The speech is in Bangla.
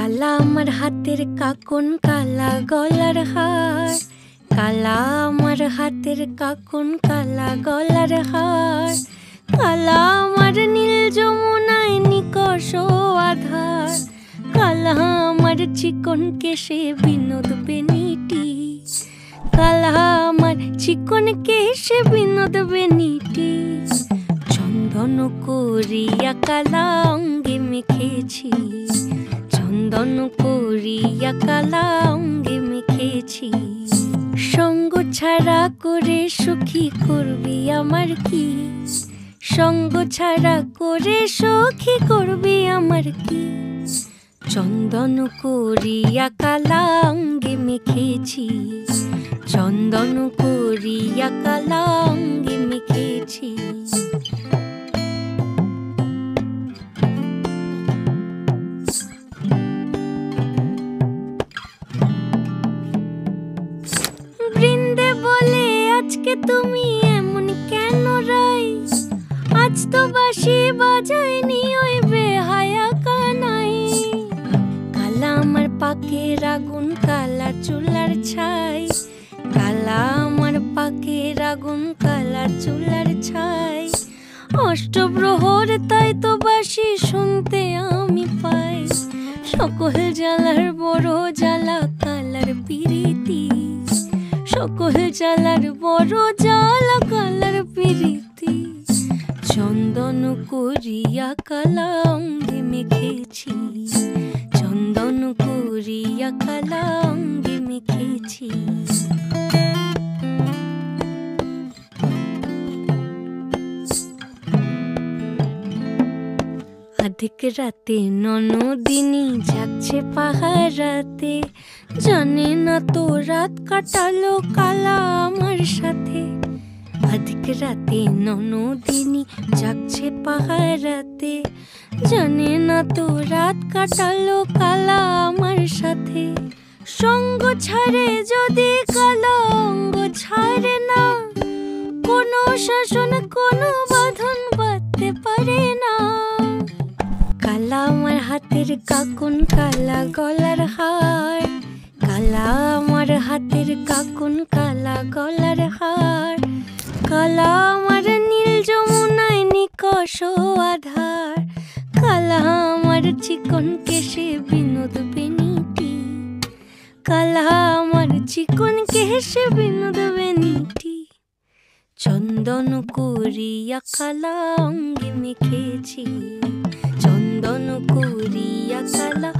কালা আমার হাতের কাকন, কালা গলার হার। কালা আমার হাতের কাকন, কালা গলার হার। কালা আমার নীল যমুনায় নিকষ আধার। কালা আমার চিকন কেশে বিনোদ বেনিটি। কালা আমার চিকন কেশে বিনোদ বেনিটি। চন্দন করিয়া কালা অঙ্গে মেখেছি। চন্দন করিয়া কালা অঙ্গে মেখেছি। সঙ্গ ছাড়া করে সুখী করবি আমার কি? সঙ্গ ছাড়া করে সখী করবি আমার কি? চন্দন করিয়া কালা অঙ্গে মেখেছি। চন্দন করিয়া কালা অঙ্গে মেখেছি। বৃন্দে বলে আজকে তুমি এমন কেন রাই? আজ তো বাঁশি বাজায়নি ওই বেহায়া কানাই। কালা আমার পাকের আগুন, কালা চুলার ছাই। কালা আমার পাকের আগুন, কালা চুলার ছাই। অষ্টপ্রহর তাই তো বাঁশি শুনতে আমি পাই। সকল জ্বালার বড় জ্বালা কালার পিরিতি। সকল জ্বালার বড় জ্বালা কালার পিরিতি। চন্দন করিয়া কালা অঙ্গে মেখেছি। চন্দন করিয়া কালা অঙ্গে মেখেছি। আধিক রাতে ননদিনী যাচ্ছে পাহারাতে। জানে না তো রাত কাটালো কালা আমার সাথে। আধিক রাতে ননদিনী যাচ্ছে পাহারাতে। জানে না তো রাত কাটালো কালা আমার সাথে। সঙ্গ ছাড়ে যদি কালা অঙ্গ ছাড়ে না। কোনো শাসন কোনো বাঁধন বাঁধতে পারে না। কালা আমার হাতের কাকন, কালা গলার হার। কালা আমার হাতের কাকন, কালা গলার হার। কালা আমার নীল যমুনায় নিকষ আধার। কালা আমার চিকন কেশে বিনোদ বেনিটি। কালা আমার চিকন কেশে বিনোদ বেনিটি। চন্দন করিয়া কালা অঙ্গে মেখেছি। চন্দন করিয়া কালা